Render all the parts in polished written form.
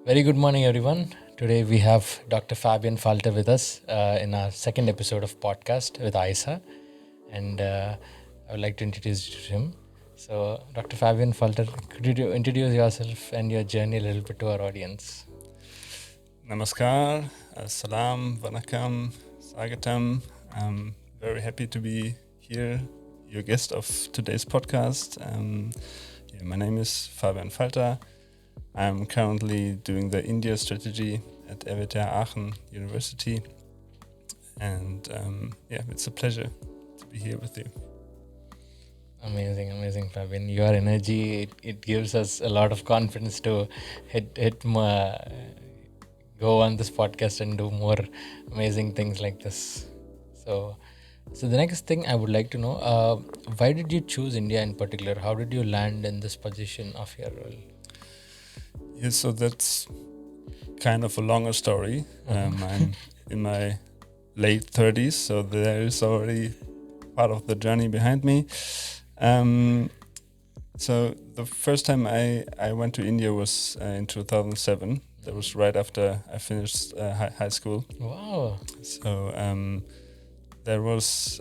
Very good morning, everyone. Today we have Dr. Fabian Falter with us in our second episode of podcast with AISA, and I would like to introduce you to him. So, Dr. Fabian Falter, could you introduce yourself and your journey a little bit to our audience? Namaskar, Salam, Vanakkam, Sagatam. I'm very happy to be here, your guest of today's podcast. My name is Fabian Falter. I'm currently doing the India strategy at RWTH Aachen University. And it's a pleasure to be here with you. Amazing, Fabian. Your energy, it gives us a lot of confidence to go on this podcast and do more amazing things like this. So the next thing I would like to know, why did you choose India in particular? How did you land in this position of your role? Yeah, so that's kind of a longer story. I'm in my late 30s, so there is already part of the journey behind me. So the first time I went to India was in 2007. That was right after I finished high school. Wow. So there was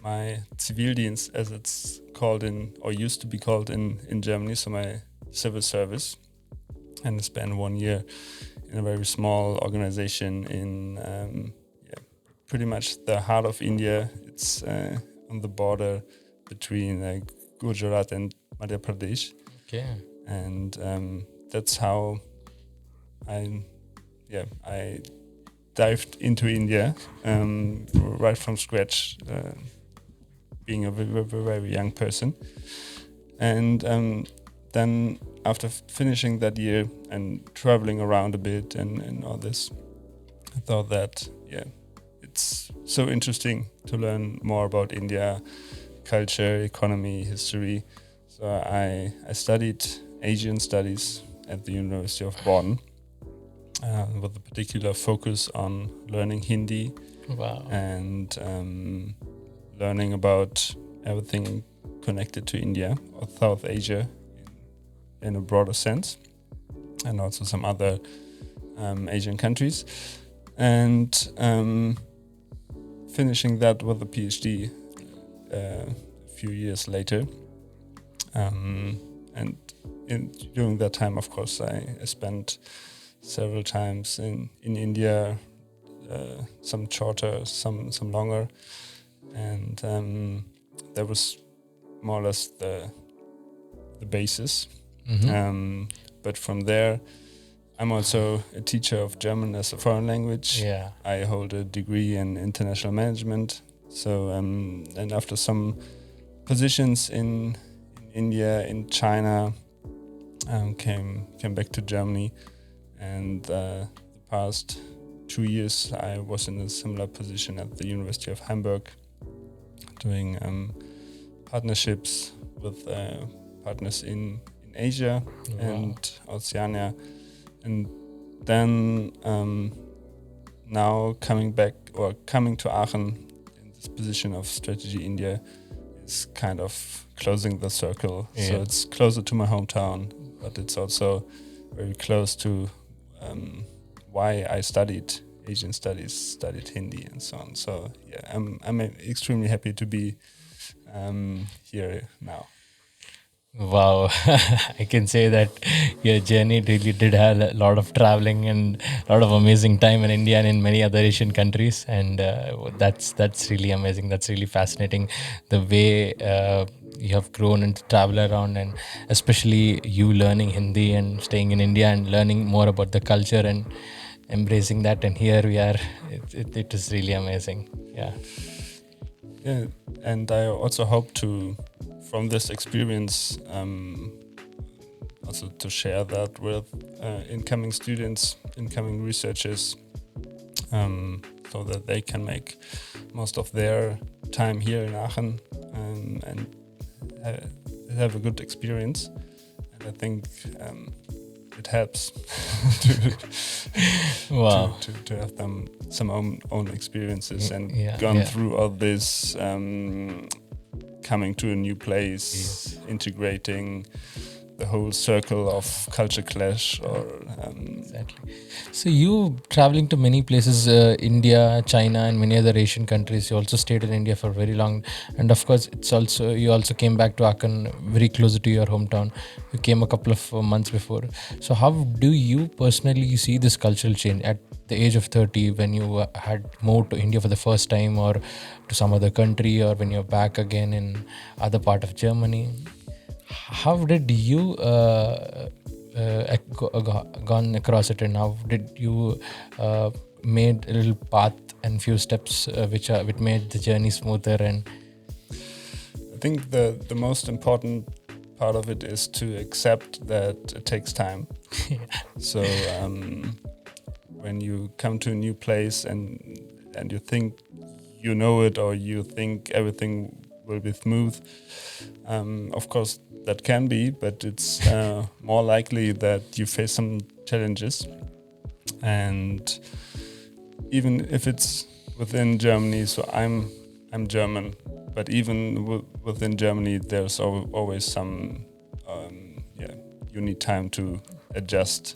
my Zivildienst, as it's called or used to be called in Germany, so my civil service. And I spent 1 year in a very small organization in pretty much the heart of India. It's on the border between Gujarat and Madhya Pradesh. Okay. And that's how I dived into India right from scratch, being a very young person. And then after finishing that year and traveling around a bit and all this, I thought that, it's so interesting to learn more about India, culture, economy, history. So I studied Asian studies at the University of Bonn with a particular focus on learning Hindi. Wow. And learning about everything connected to India or South Asia in a broader sense, and also some other Asian countries. And finishing that with a PhD a few years later. And during that time, of course, I spent several times in India, some shorter, some longer. And that was more or less the basis. But from there, I'm also a teacher of German as a foreign language. Yeah. I hold a degree in international management. So and after some positions in India, in China, came back to Germany, and the past 2 years I was in a similar position at the University of Hamburg, doing partnerships with partners in Asia. Wow. And Oceania, and then now coming to Aachen in this position of strategy India is kind of closing the circle. Yeah. So it's closer to my hometown, but it's also very close to why I studied Asian studies, studied Hindi, and so on. So I'm extremely happy to be here now. Wow. I can say that your journey really did have a lot of traveling and a lot of amazing time in India and in many other Asian countries, and that's really amazing. That's really fascinating, the way you have grown and travel around, and especially you learning Hindi and staying in India and learning more about the culture and embracing that. And here we are. It is really amazing. Yeah, and I also hope to, from this experience, also to share that with incoming students, incoming researchers, so that they can make most of their time here in Aachen and have a good experience. And I think it helps to have them some own experiences and gone through all this. Coming to a new place, integrating, the whole circle of culture clash or Exactly. So you traveling to many places, India, China, and many other Asian countries. You also stayed in India for very long, and of course, you also came back to Aachen, very close to your hometown. You came a couple of months before. So how do you personally see this cultural change at the age of 30 when you had moved to India for the first time, or to some other country, or when you're back again in other part of Germany? How did you gone across it, and how did you made a little path and few steps which made the journey smoother? And I think the most important part of it is to accept that it takes time. So when you come to a new place and you think you know it, or you think everything will be smooth, of course that can be, but it's more likely that you face some challenges. And even if it's within Germany, so I'm German, but even within Germany, there's always some you need time to adjust.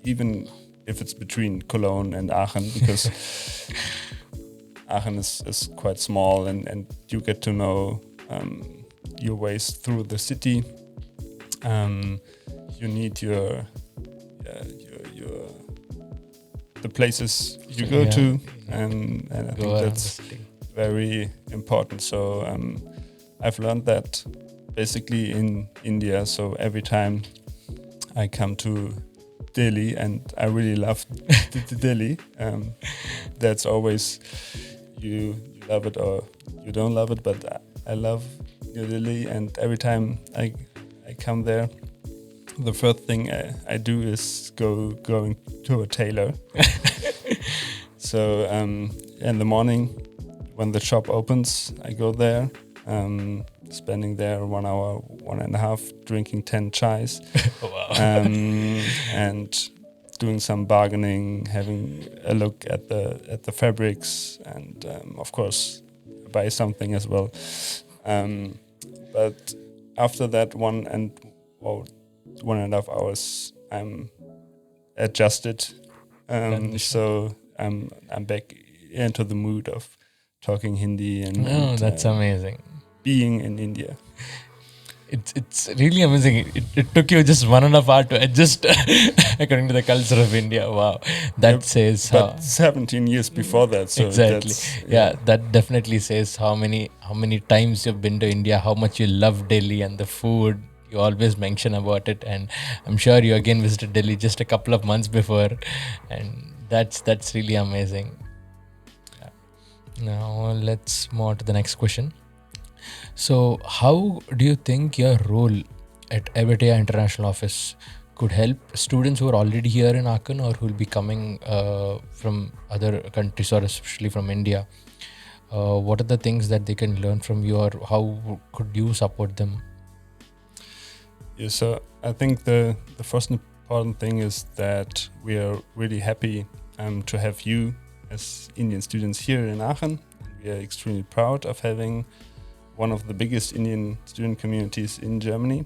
Even if it's between Cologne and Aachen, because Aachen is quite small, and you get to know your ways through the city. You need your the places you go to, and I think that's very important. So I've learned that basically in India. So every time I come to Delhi, and I really love Delhi, that's always you love it or you don't love it, but I love New Delhi, and every time I come there, the first thing I do is going to a tailor. So in the morning when the shop opens, I go there, spending there 1 hour, 1.5, drinking 10 chais. Wow. And doing some bargaining, having a look at the fabrics, and of course buy something as well. But after that 1.5 hours, I'm adjusted. So I'm back into the mood of talking Hindi and that's amazing. Being in India. It's really amazing. It took you just 1.5 hours to adjust according to the culture of India. Wow, that says how. But 17 years before that, so Exactly. That definitely says how many times you've been to India, how much you love Delhi and the food. You always mention about it, and I'm sure you again visited Delhi just a couple of months before, and that's really amazing. Now let's move on to the next question. So, how do you think your role at RWTH International Office could help students who are already here in Aachen, or who will be coming from other countries, or especially from India? What are the things that they can learn from you, or how could you support them? Yeah, so I think the first important thing is that we are really happy to have you as Indian students here in Aachen. We are extremely proud of having one of the biggest Indian student communities in Germany,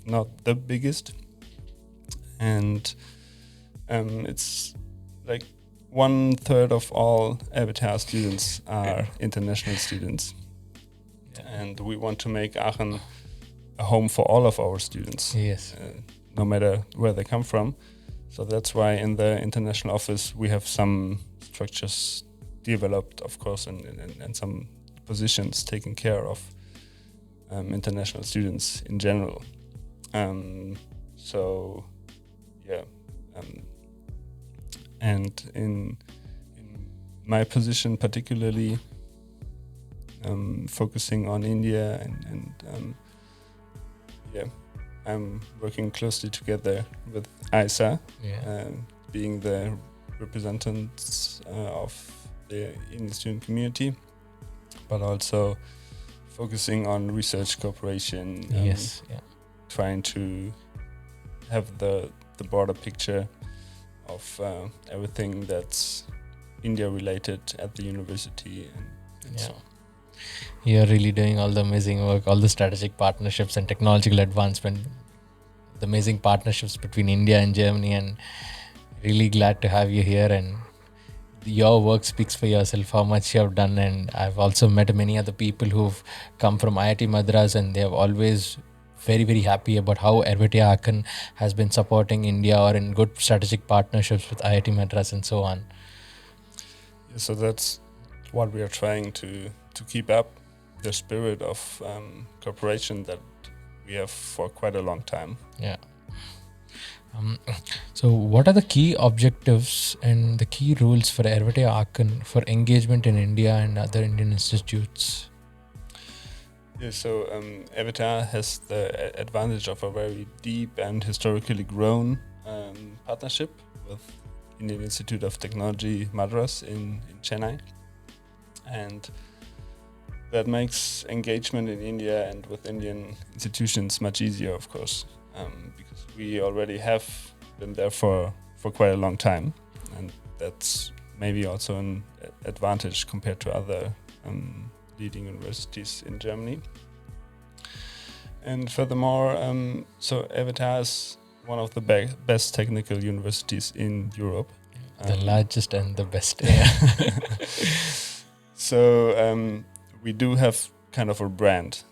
not the biggest. And it's like 1/3 of all RWTH students are international students. And we want to make Aachen a home for all of our students, no matter where they come from. So that's why in the international office we have some structures developed, of course, and some positions taking care of international students in general. And in my position particularly, focusing on India, and I'm working closely together with AISA, being the representatives of the Indian student community, but also focusing on research cooperation, trying to have the broader picture of everything that's India related at the university. And so. You're really doing all the amazing work, all the strategic partnerships and technological advancement. the amazing partnerships between India and Germany, and really glad to have you here. And your work speaks for yourself, how much you have done. And I've also met many other people who've come from IIT Madras, and they have always very, very happy about how RWTH Aachen has been supporting India or in good strategic partnerships with IIT Madras and so on. Yeah, so that's what we are trying to keep up, the spirit of cooperation that we have for quite a long time. Yeah. So what are the key objectives and the key rules for RWTH Aachen for engagement in India and other Indian institutes? Yeah, so RWTH has the advantage of a very deep and historically grown partnership with Indian Institute of Technology Madras in Chennai, and that makes engagement in India and with Indian institutions much easier, of course, because we already have been there for quite a long time, and that's maybe also an advantage compared to other leading universities in Germany. And furthermore, so RWTH is one of the best technical universities in Europe. The largest and the best. So we do have kind of a brand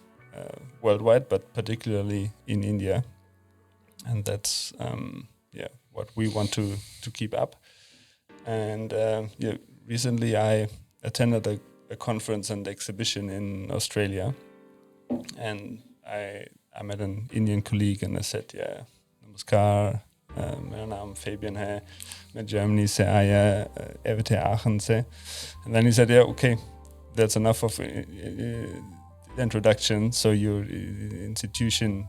worldwide, but particularly in India. And that's what we want to keep up. And recently I attended a conference and exhibition in Australia, and I met an Indian colleague and I said, Namaskar, मेरा नाम Fabian है, मैं Germany से आया, RWTH Aachen से. And then he said, okay, that's enough of introduction, so your institution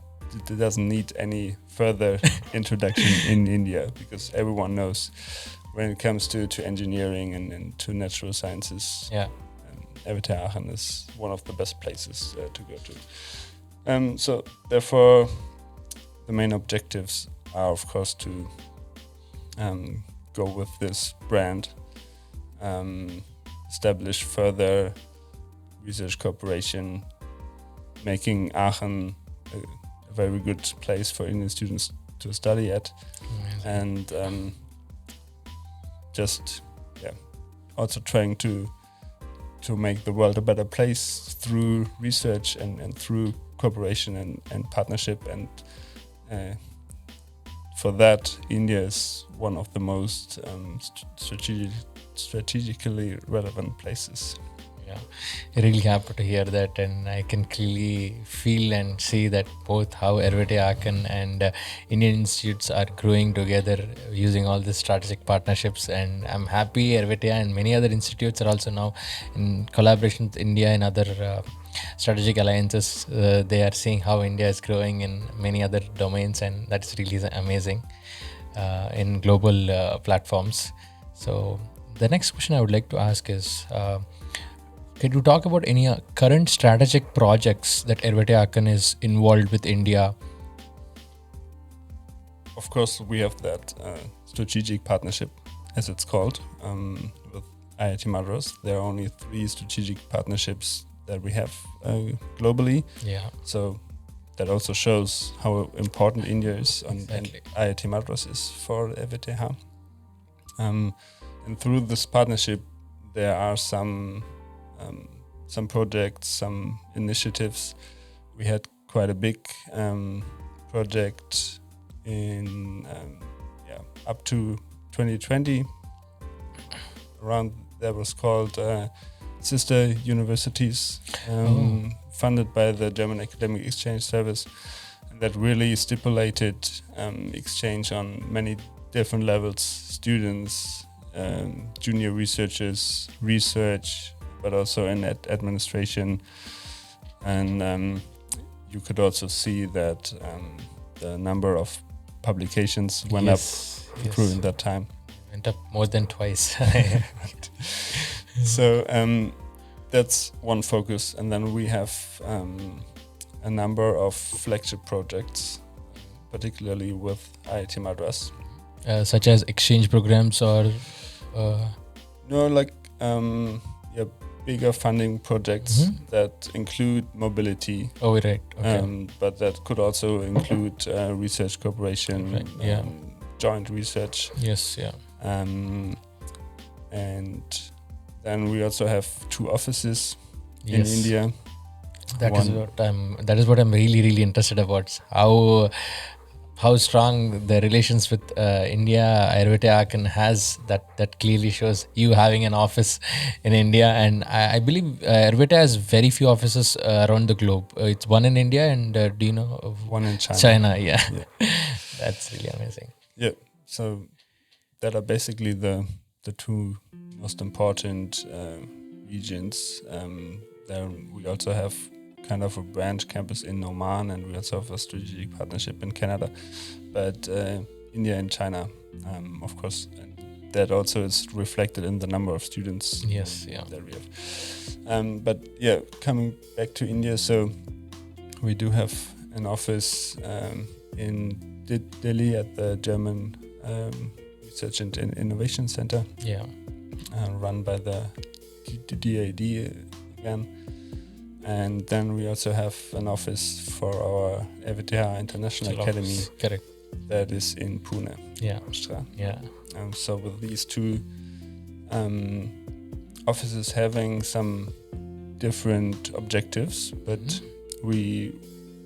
doesn't need any further introduction in India, because everyone knows when it comes to engineering and to natural sciences, RWTH Aachen is one of the best places to go to. So therefore, the main objectives are, of course, to go with this brand, establish further research cooperation, making Aachen a very good place for Indian students to study at. Amazing. And also trying to make the world a better place through research and through cooperation and partnership. And for that, India is one of the most strategically relevant places. Yeah, really happy to hear that, and I can clearly feel and see that both how RWTH Aachen and Indian institutes are growing together using all these strategic partnerships. And I'm happy RWTH and many other institutes are also now in collaboration with India and other strategic alliances. They are seeing how India is growing in many other domains, and that's really amazing in global platforms. So the next question I would like to ask is, can you talk about any current strategic projects that RWTH Aachen is involved with India? Of course, we have that strategic partnership, as it's called, with IIT Madras. There are only 3 strategic partnerships that we have globally. Yeah. So that also shows how important India is and IIT Madras is for RWTH. And through this partnership, there are some projects, some initiatives. We had quite a big project in up to 2020. Around that was called Sister Universities, funded by the German Academic Exchange Service, and that really stipulated exchange on many different levels: students, junior researchers, research, but also in administration. And you could also see that the number of publications went up during that time. Went up more than twice. So that's one focus. And then we have a number of flagship projects, particularly with IIT Madras. Such as exchange programs or... No, like bigger funding projects that include mobility. Oh, right. Okay. But that could also include research cooperation, Right, yeah. Joint research. Yes, yeah. And then we also have 2 offices in India. That is what I'm really, really interested about. How strong the relations with India, RWTH Aachen has, that clearly shows you having an office in India. And I believe RWTH has very few offices around the globe. It's one in India, and do you know of one in China? China, yeah. That's really amazing. Yeah, so that are basically the 2 most important regions. Then we also have kind of a branch campus in Oman, and we also have a strategic partnership in Canada. But India and China, of course, and that also is reflected in the number of students. Yes, yeah. That we have. But yeah, coming back to India, so we do have an office in Delhi at the German Research and Innovation Center. Yeah. Run by the DAD again. And then we also have an office for our RWTH International Academy. Correct. That is in Pune. Yeah. Maharashtra. Yeah. So with these 2 offices having some different objectives, but we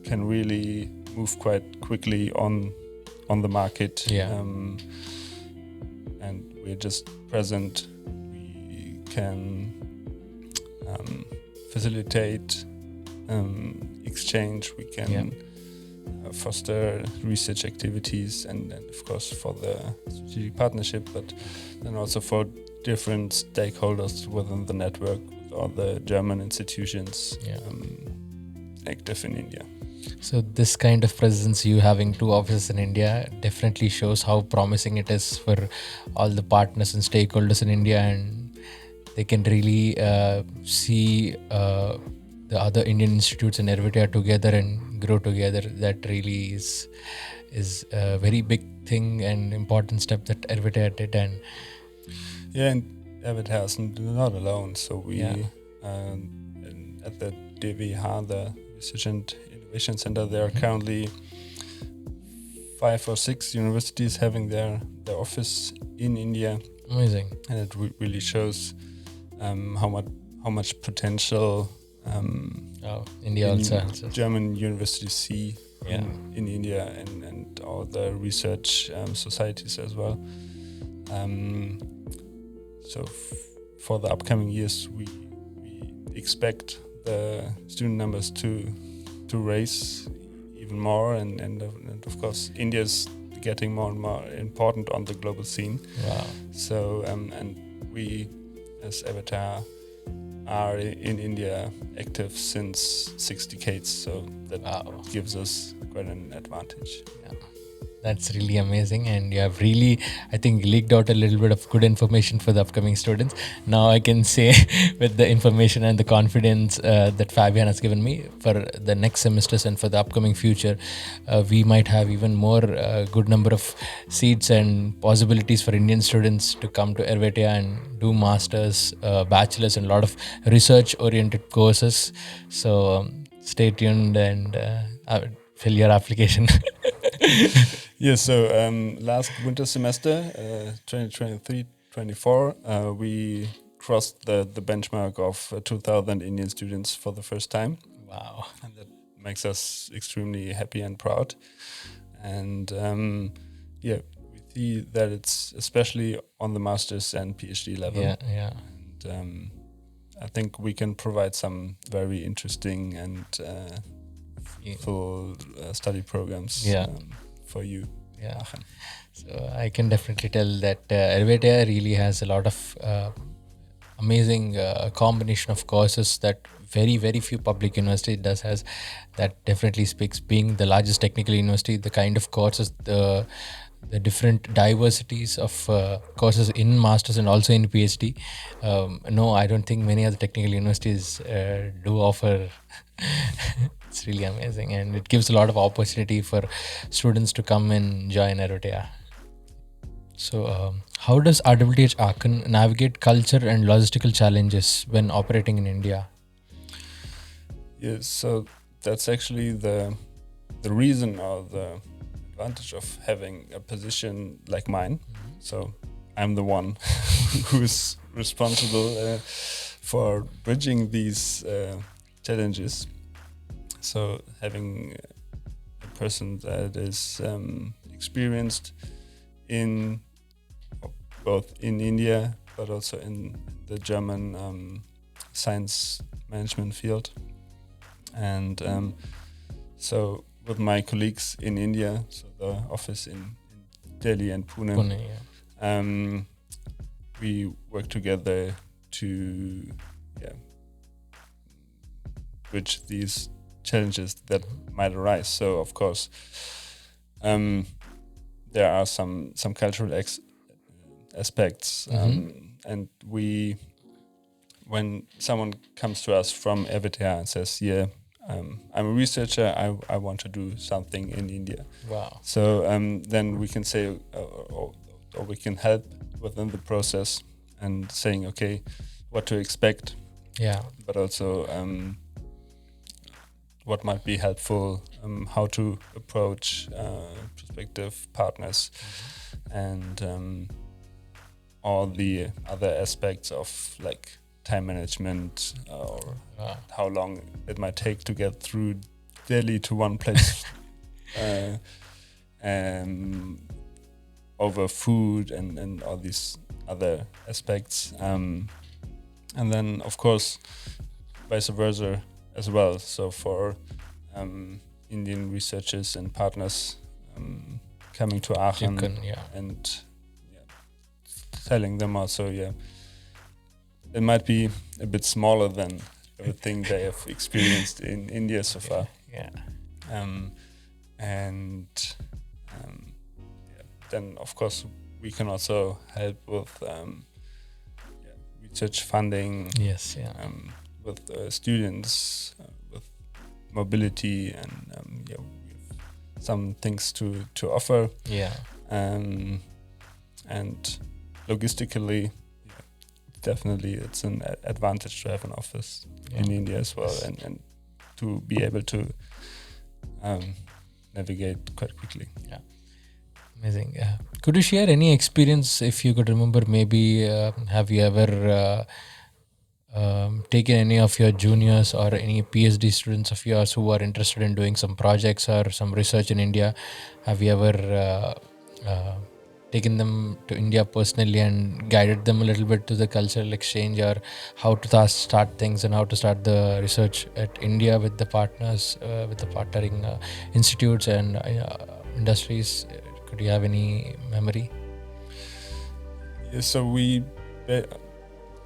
can really move quite quickly on the market. Yeah. And we're just present. We can facilitate exchange. We can foster research activities, and of course for the strategic partnership, but then also for different stakeholders within the network, with all the German institutions active in India. So this kind of presence, you having 2 offices in India, definitely shows how promising it is for all the partners and stakeholders in India, and they can really see the other Indian institutes and RWTH together and grow together. That really is a very big thing and important step that RWTH did. And RWTH is not alone. So we at the DWH, the Research and Innovation Center, there are currently 5 or 6 universities having their office in India. Amazing. And it really shows how much potential India also has German universities see in India, and all the research societies as well. So for the upcoming years, we expect the student numbers to raise even more, and of course India's getting more and more important on the global scene. Wow. So and we as RWTH are in India active since 6 decades, so that gives us quite an advantage. Yeah. That's really amazing, and you have really, I think, leaked out a little bit of good information for the upcoming students. Now I can say with the information and the confidence that Fabian has given me for the next semesters and for the upcoming future, we might have even more good number of seats and possibilities for Indian students to come to RWTH and do masters, bachelors, and a lot of research-oriented courses. So stay tuned and fill your application. Yeah, so last winter semester, 2023-24, we crossed the benchmark of 2,000 Indian students for the first time. Wow. And that makes us extremely happy and proud. And we see that it's especially on the master's and PhD level. Yeah. And I think we can provide some very interesting and full study programs for you. Yeah. So I can definitely tell that RWTH really has a lot of amazing combination of courses that very, very few public university has. That definitely speaks, being the largest technical university, the kind of courses, the different diversities of courses in masters and also in PhD. No, I don't think many other technical universities do offer. It's really amazing, and it gives a lot of opportunity for students to come and join RWTH. So, how does RWTH Aachen navigate culture and logistical challenges when operating in India? Yes, so that's actually the reason or the advantage of having a position like mine. So I'm the one who's responsible for bridging these challenges. So having a person that is experienced in both in India but also in the German science management field, and so with my colleagues in India, so the office in Delhi and Pune, we work together to bridge these challenges that might arise. So of course, there are some cultural aspects, and when someone comes to us from RWTH and says, "Yeah, I'm a researcher. I want to do something in India." Wow. So then we can say, or we can help within the process and saying, okay, what to expect. Yeah. But also what might be helpful, how to approach prospective partners, and all the other aspects of like time management or how long it might take to get through Delhi to one place, over food and all these other aspects, and then of course vice versa as well. So for Indian researchers and partners coming to Aachen and telling them also, it might be a bit smaller than everything they have experienced in India so far. Then of course we can also help with research funding. With students, with mobility, and we have some things to offer. And logistically, definitely it's an advantage to have an office in India as well, and to be able to navigate quite quickly. Amazing. Could you share any experience, if you could remember? Maybe have you ever taken any of your juniors or any PhD students of yours who are interested in doing some projects or some research in India? Have you ever taken them to India personally and guided them a little bit to the cultural exchange, or how to start things and how to start the research at India with the partners, with the partnering institutes and industries? Could you have any memory? So we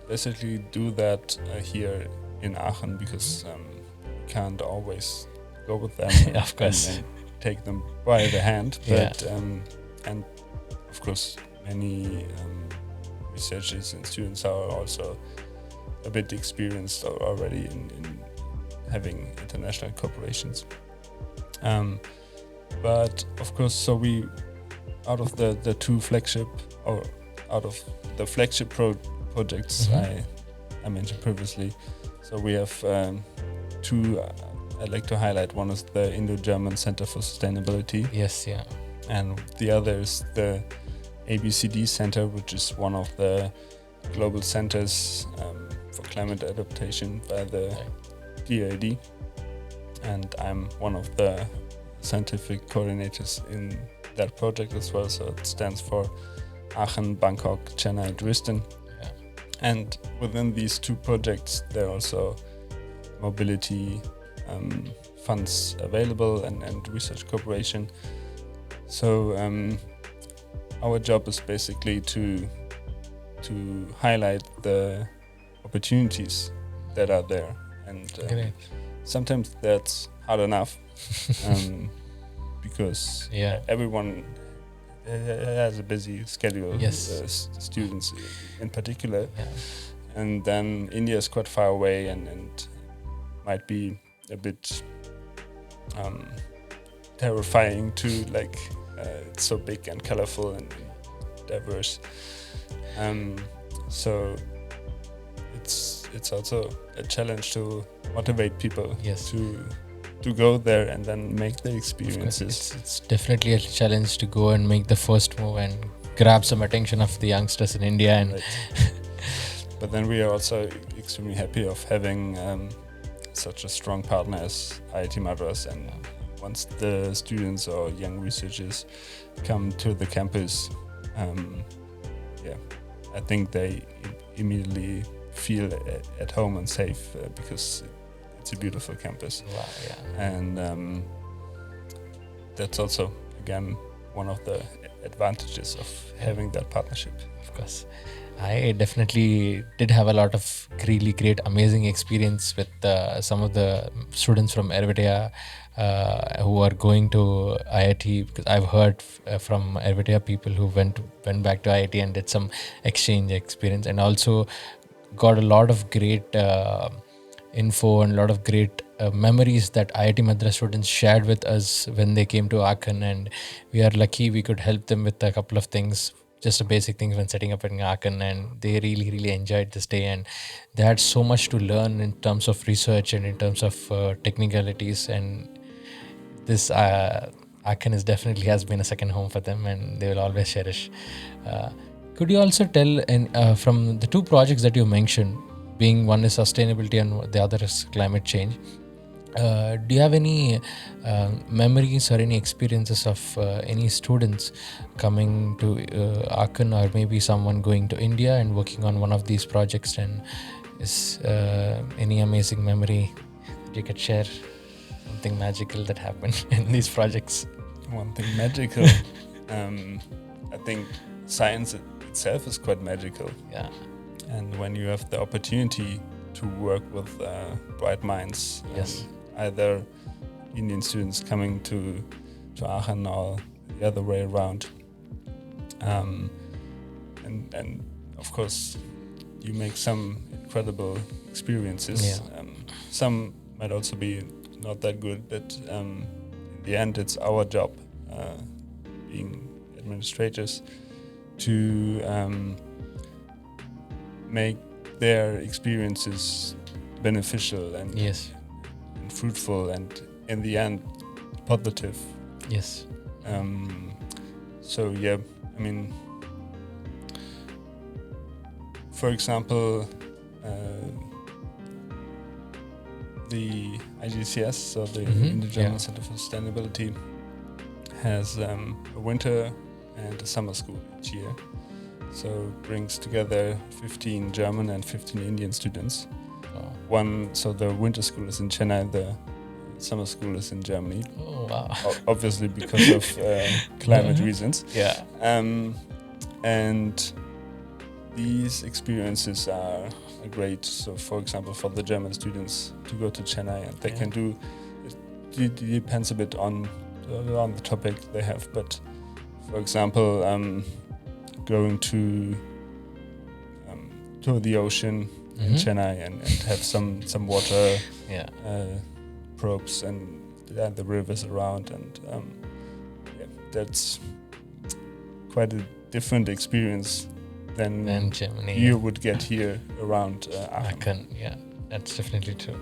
basically do that here in Aachen, because we can't always go with them of course, and take them by the hand. But and of course many researchers and students are also a bit experienced already in having international corporations. But of course, so we, out of the two flagship, or out of the flagship projects I mentioned previously, so we have two I'd like to highlight. One is the Indo-German Center for Sustainability. And the other is the ABCD Center, which is one of the global centers for climate adaptation by the DAD. And I'm one of the scientific coordinators in that project as well. So it stands for Aachen, Bangkok, Chennai, Dresden. And within these two projects, there are also mobility funds available and research cooperation. So our job is basically to highlight the opportunities that are there, and sometimes that's hard enough because everyone has a busy schedule, students in particular, and then India is quite far away and might be a bit terrifying to it's so big and colorful and diverse. So it's also a challenge to motivate people to go there and then make the experiences. It's definitely a challenge to go and make the first move and grab some attention of the youngsters in India. And Right. But then we are also extremely happy of having such a strong partner as IIT Madras. And once the students or young researchers come to the campus, I think they immediately feel at home and safe because it's a beautiful campus. wow, And that's also, again, one of the advantages of having that partnership. of course. I definitely did have a lot of really great, amazing experience with some of the students from RWTH who are going to IIT, because I've heard from RWTH people who went back to IIT and did some exchange experience, and also got a lot of great info and a lot of great memories that IIT Madras students shared with us when they came to Aachen, and we are lucky we could help them with a couple of things, just the basic things when setting up in Aachen, and they really enjoyed this day, and they had so much to learn in terms of research and in terms of technicalities, and this Aachen is definitely has been a second home for them, and they will always cherish. Could you also tell, from the two projects that you mentioned, being one is sustainability and the other is climate change, do you have any memories or any experiences of any students coming to Aachen, or maybe someone going to India and working on one of these projects? And is any amazing memory that you could share? Something magical that happened in these projects? One thing magical, I think science itself is quite magical. Yeah. And when you have the opportunity to work with bright minds, Yes. Either Indian students coming to Aachen or the other way around, and of course you make some incredible experiences. Yeah. Some might also be not that good, but in the end it's our job, being administrators, to make their experiences beneficial and Yes. and fruitful, and in the end positive. Yes. So yeah, I mean, for example, the IGCS, so the Indian German Center for Sustainability, has a winter and a summer school each year. So brings together 15 German and 15 Indian students. So the winter school is in Chennai, the summer school is in Germany. Oh wow. Obviously because of climate reasons. Yeah. And these experiences are great. So for example, for the German students to go to Chennai, and they can do, it depends a bit on the topic they have, but for example, going to the ocean in Chennai and have some water probes and the rivers around, and that's quite a different experience than Germany, you would get here around Aachen. Yeah, that's definitely true.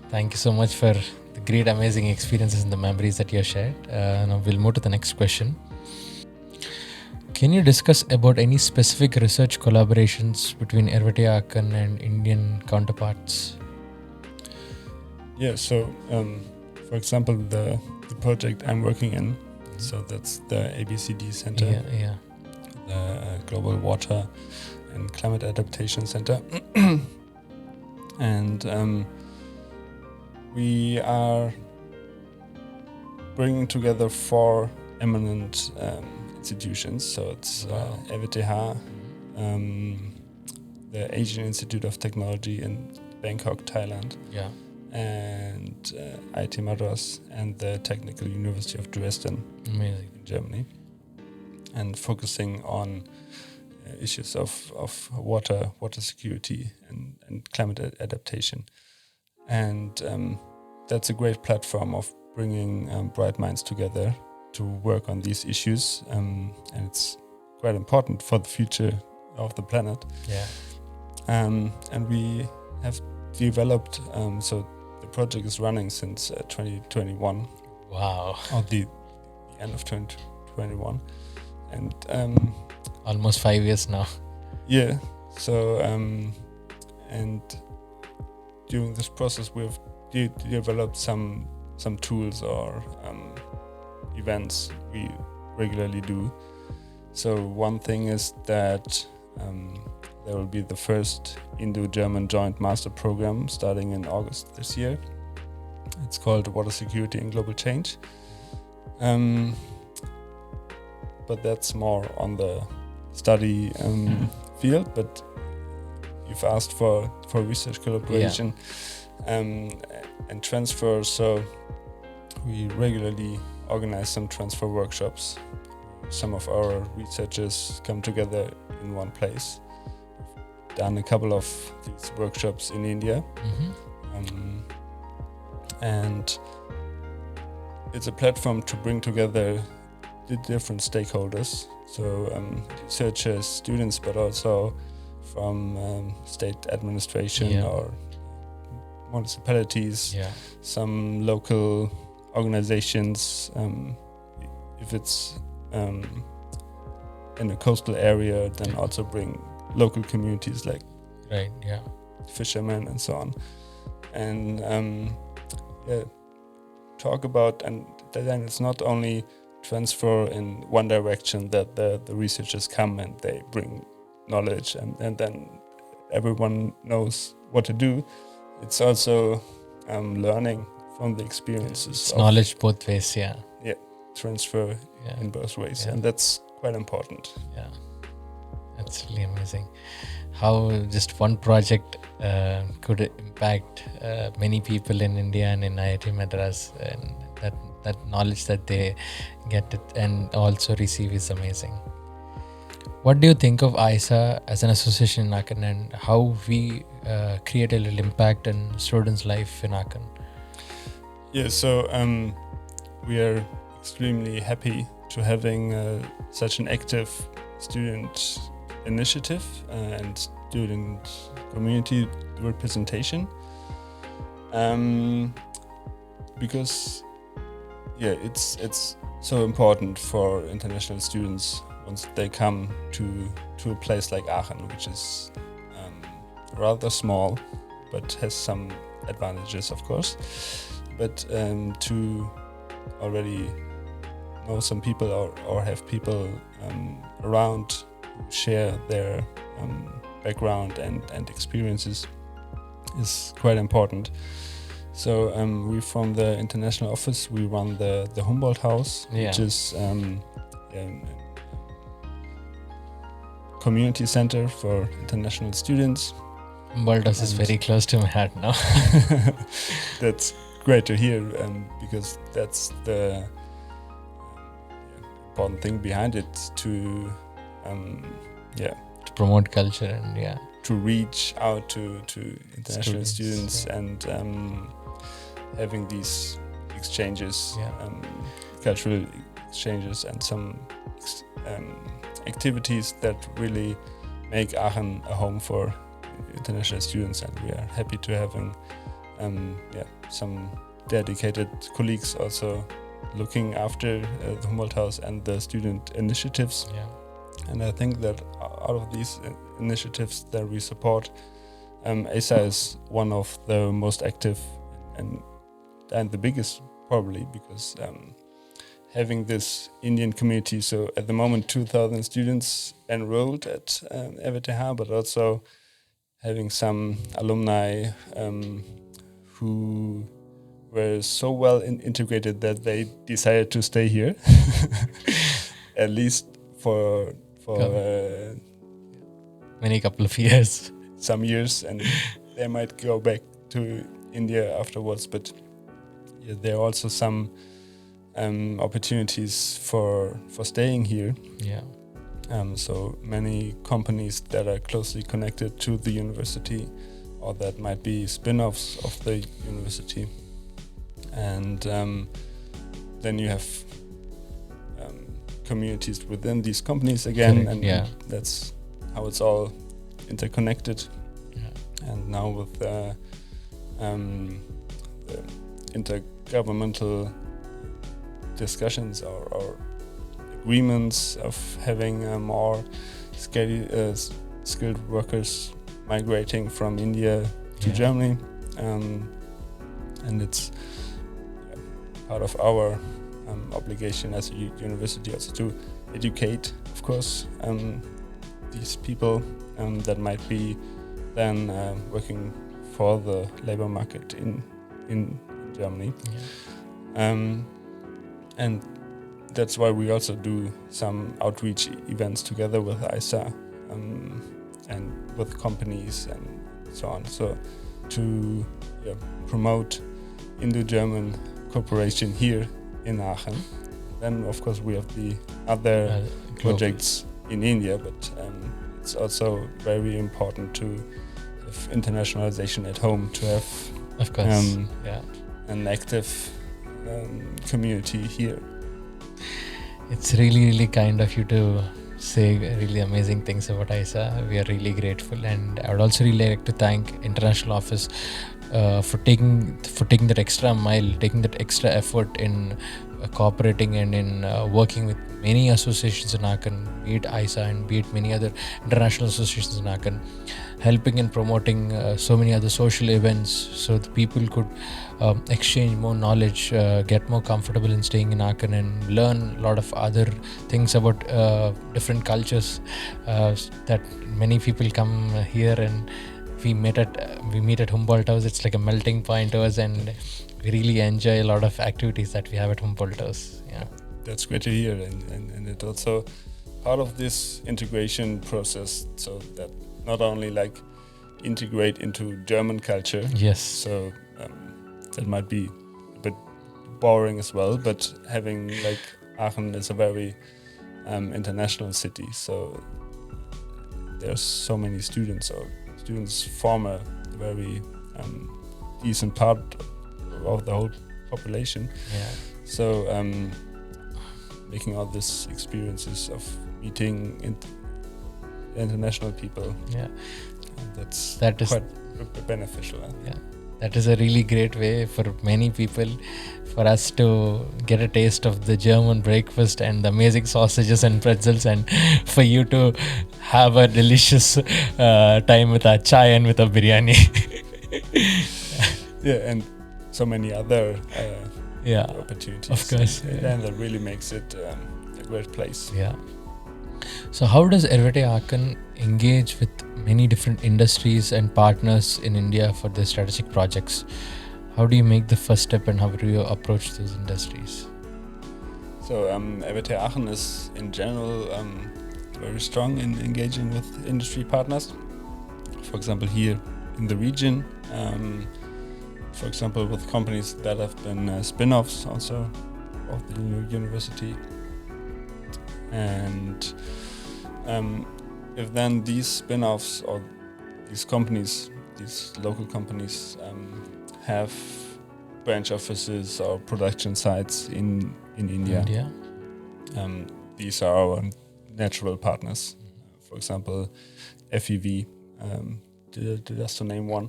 Thank you so much for the great, amazing experiences and the memories that you have shared. Now we'll move to the next question. Can you discuss about any specific research collaborations between RWTH Aachen and Indian counterparts? Yeah, so for example, the project I'm working in, so that's the ABCD Center, the Global Water and Climate Adaptation Center. And we are bringing together 4 eminent institutions. So it's RWTH, the Asian Institute of Technology in Bangkok, Thailand, and IIT Madras and the Technical University of Dresden in Germany, and focusing on issues of water security and climate adaptation. And that's a great platform of bringing bright minds together to work on these issues. And it's quite important for the future of the planet. Yeah. And we have developed, so the project is running since 2021. Wow. Or the end of 2021. And almost 5 years now. Yeah. So, and during this process, we've developed some tools or events we regularly do. So one thing is that there will be the first Indo-German joint master program starting in August this year. It's called Water Security and Global Change. But that's more on the study field. But you've asked for research collaboration and transfer. So we regularly organize some transfer workshops. Some of our researchers come together in one place. We've done a couple of these workshops in India. And it's a platform to bring together the different stakeholders. So researchers, students, but also from state administration or municipalities, some local organizations. If it's in a coastal area, then also bring local communities like fishermen and so on. And talk about, and then it's not only transfer in one direction, that the researchers come and they bring knowledge and then everyone knows what to do. It's also learning from the experiences. It's knowledge both ways, transfer in both ways, and that's quite important. Yeah, that's really amazing. How just one project could impact many people in India and in IIT Madras, and that knowledge that they get it and also receive is amazing. What do you think of AISA as an association in Aachen, and how we create a little impact in students' life in Aachen? Yeah, so we are extremely happy to having such an active student initiative and student community representation, because it's so important for international students once they come to a place like Aachen, which is rather small but has some advantages, of course, but to already know some people or have people around who share their background and experiences is quite important. So we, from the international office, we run the Humboldt House, which is community center for international students. Humboldt House is very close to my heart now. That's great to hear, because that's the important thing behind it, to promote culture and to reach out to international students and having these exchanges, cultural exchanges, and some activities that really make Aachen a home for international students. And we are happy to having some dedicated colleagues also looking after the Humboldt House and the student initiatives. And I think that out of these initiatives that we support, AISA is one of the most active and the biggest, probably, because having this Indian community, so at the moment 2,000 students enrolled at RWTH, but also having some alumni who were so well integrated that they decided to stay here, at least for many couple of years, some years, and they might go back to India afterwards. But there are also some opportunities for staying here. So many companies that are closely connected to the university, or that might be spin-offs of the university. And then you have communities within these companies again. Correct, And that's how it's all interconnected. Yeah. And now with the intergovernmental discussions or agreements of having more skilled workers migrating from India to Germany, and it's part of our obligation as a university also to educate, of course, these people that might be then working for the labor market in Germany. And that's why we also do some outreach events together with AISA and with companies and so on. So to promote Indo-German cooperation here in Aachen. Then, of course, we have the other projects in India, but it's also very important to have internationalization at home, to have Of course, an active community here. It's really, really kind of you to say really amazing things about AISA. We are really grateful, and I would also really like to thank International Office for taking that extra mile, taking that extra effort in cooperating and in working with many associations in Aachen, be it AISA and be it many other international associations in Aachen, helping and promoting so many other social events so the people could exchange more knowledge, get more comfortable in staying in Aachen and learn a lot of other things about different cultures that many people come here and we meet at Humboldt House. It's like a melting point to us, and we really enjoy a lot of activities that we have at Humboldt House. Yeah, that's great to hear, and it also part of this integration process, so that not only like integrate into German culture. Yes. So that might be a bit boring as well, but having like Aachen is a very international city, so there's so many students, or students form a very decent part of the whole population. Yeah. So making all these experiences of meeting international people, that is quite beneficial. Yeah, that is a really great way for many people, for us to get a taste of the German breakfast and the amazing sausages and pretzels, and for you to have a delicious time with a chai and with a biryani. And so many other opportunities. Of course. And that really makes it a great place. Yeah. So how does RWTH Aachen engage with many different industries and partners in India for their strategic projects? How do you make the first step, and how do you approach those industries? So RWTH Aachen is in general very strong in engaging with industry partners. For example, here in the region, for example, with companies that have been spin-offs also of the university. And if then these spin-offs or these companies, these local companies, have branch offices or production sites in India. These are our natural partners. For example, FEV, just to name one.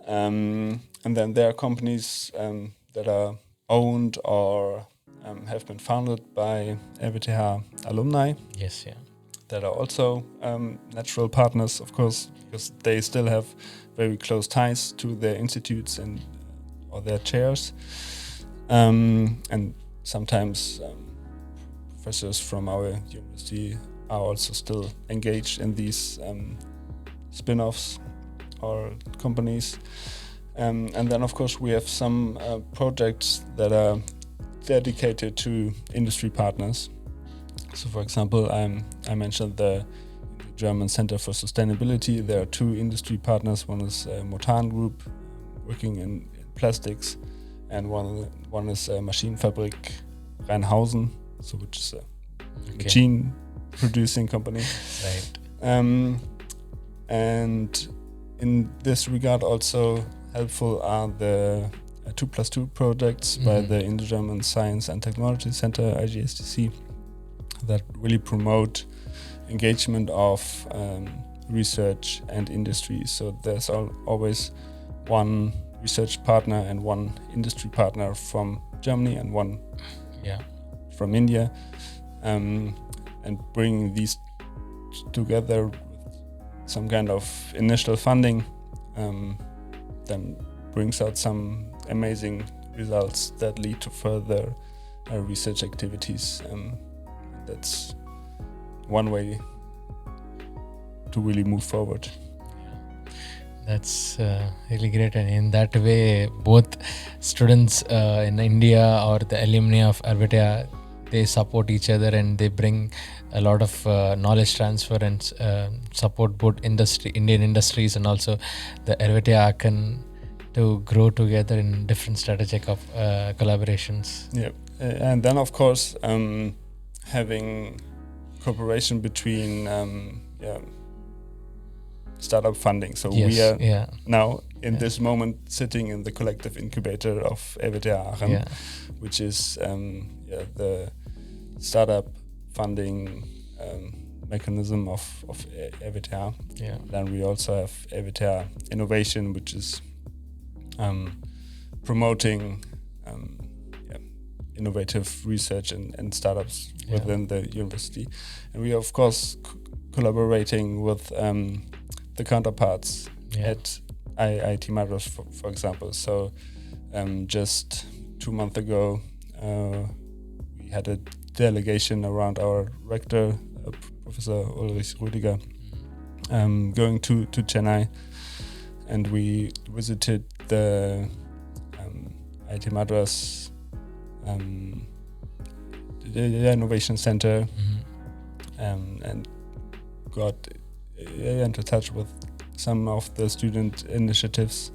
And then there are companies that are owned or have been founded by RWTH alumni. Yes, yeah. That are also natural partners, of course, because they still have very close ties to their institutes and or their chairs. And sometimes professors from our university are also still engaged in these spin-offs or companies. And then, of course, we have some projects that are dedicated to industry partners. So, for example, I mentioned the German Center for Sustainability. There are two industry partners. One is Motan Group, working in plastics, and one is Maschinenfabrik Rheinhausen, so which is a machine producing company. Right. And in this regard, also helpful are the 2+2 projects by the Indo-German Science and Technology Center, IGSTC, that really promote engagement of research and industry. So there's always one research partner and one industry partner from Germany and one from India, and bringing these together with some kind of initial funding, then brings out some amazing results that lead to further research activities. That's one way to really move forward. That's really great, and in that way, both students in India or the alumni of RWTH, they support each other and they bring a lot of knowledge transfer and support both Indian industries and also the RWTH Aachen to grow together in different strategic collaborations. Yeah, and then of course having cooperation between startup funding. So we are now in this moment sitting in the collective incubator of RWTH Aachen, which is the startup funding mechanism of RWTH. Then we also have RWTH Innovation, which is promoting innovative research and startups within the university. And we are of course collaborating with the counterparts at IIT Madras, for example. So just 2 months ago, we had a delegation around our rector, Professor Ulrich Rüdiger, going to Chennai, and we visited the IIT Madras the Innovation Center, and got into touch with some of the student initiatives,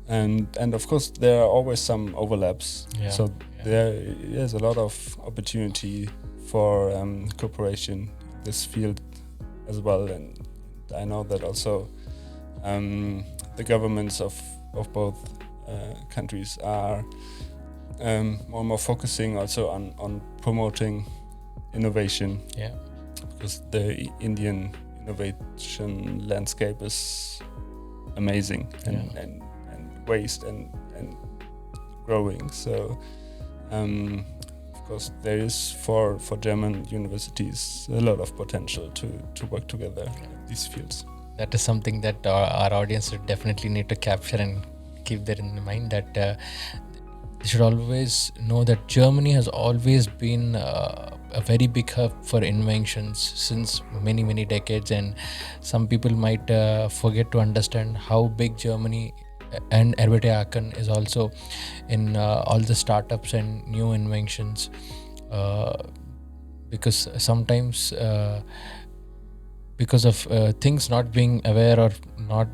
and of course there are always some overlaps. So there is a lot of opportunity for cooperation in this field as well, and I know that also the governments of both countries are more and more focusing also on promoting innovation. Because the Indian innovation landscape is amazing and vast and growing. So of course there is for German universities a lot of potential to work together in these fields. That is something that our audience would definitely need to capture and keep that in mind, that they should always know that Germany has always been a very big hub for inventions since many decades, and some people might forget to understand how big Germany and RWTH Aachen is also in all the startups and new inventions, because sometimes because of things not being aware or not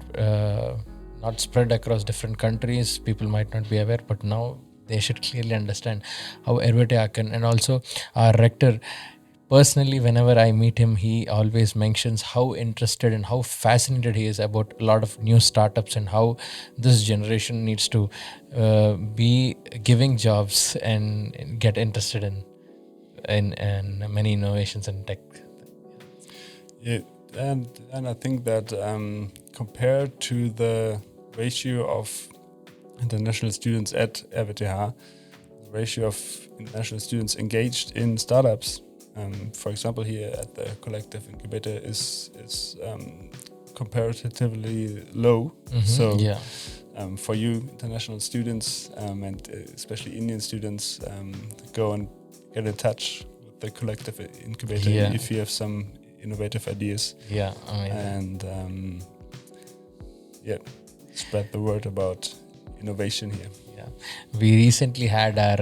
spread across different countries, people might not be aware, but now they should clearly understand how RWTH Aachen, and also our rector, personally, whenever I meet him, he always mentions how interested and how fascinated he is about a lot of new startups and how this generation needs to be giving jobs and get interested in many innovations and tech. Yeah, and I think that compared to the ratio of international students at RWTH, the ratio of international students engaged in startups, for example, here at the collective incubator is comparatively low. So for you international students and especially Indian students, go and get in touch with the collective incubator if you have some innovative ideas. And spread the word about innovation here. We recently had our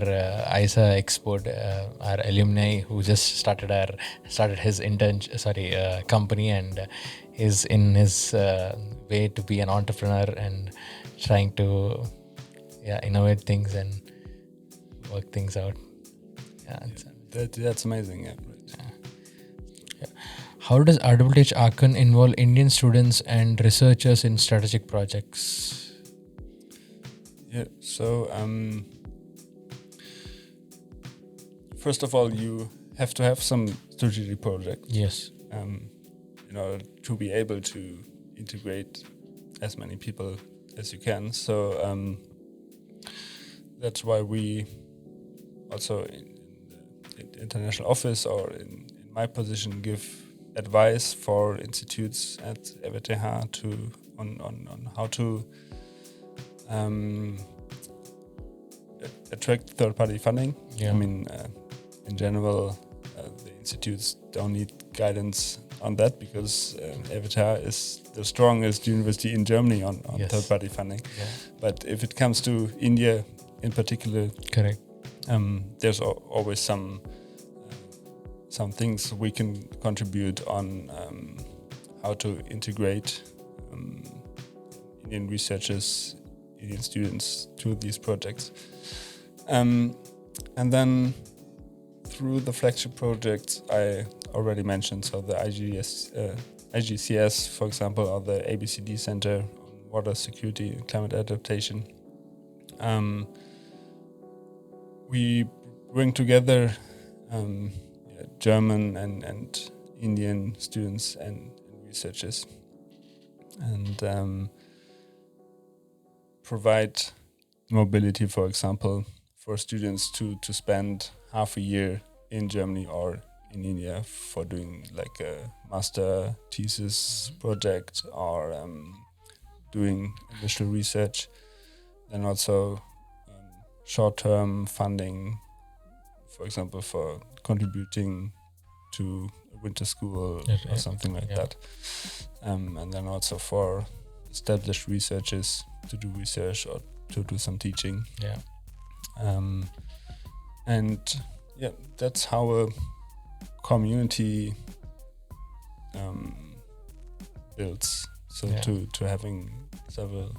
AISA Export, our alumni who just started his company, and is in his way to be an entrepreneur and trying to innovate things and work things out. That's amazing. How does RWTH Aachen involve Indian students and researchers in strategic projects? So first of all, you have to have some strategic project. Yes. In order to be able to integrate as many people as you can. So that's why we also in the international office or in my position give advice for institutes at RWTH on how to attract third-party funding. Yeah. I mean, in general, the institutes don't need guidance on that because RWTH is the strongest university in Germany on Yes. third-party funding. Yeah. But if it comes to India in particular, Correct. there's always some things we can contribute on how to integrate Indian researchers, Indian students to these projects. And then through the flagship projects I already mentioned, so the IGCS, for example, or the ABCD Center on Water Security and Climate Adaptation, we bring together German and Indian students and researchers and provide mobility, for example, for students to spend half a year in Germany or in India for doing like a master thesis project or doing initial research. Then also short-term funding, for example, for contributing to a winter school or something like that. And then also for established researchers to do research or to do some teaching. Yeah. And yeah, that's how a community builds. So to having several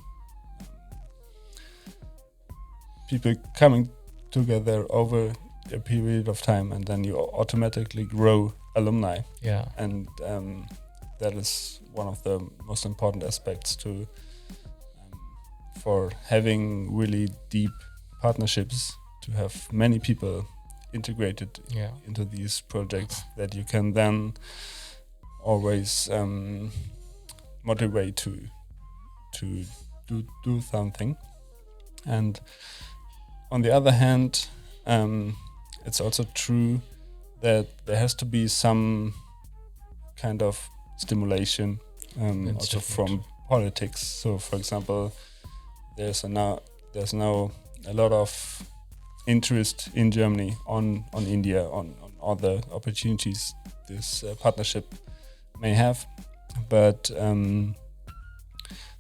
people coming together over a period of time, and then you automatically grow alumni. Yeah. And that is one of the most important aspects to for having really deep partnerships, to have many people integrated into these projects that you can then always motivate to do something. And on the other hand, it's also true that there has to be some kind of stimulation also from politics. So, for example, there's now a lot of interest in Germany on India, on all the opportunities this partnership may have, but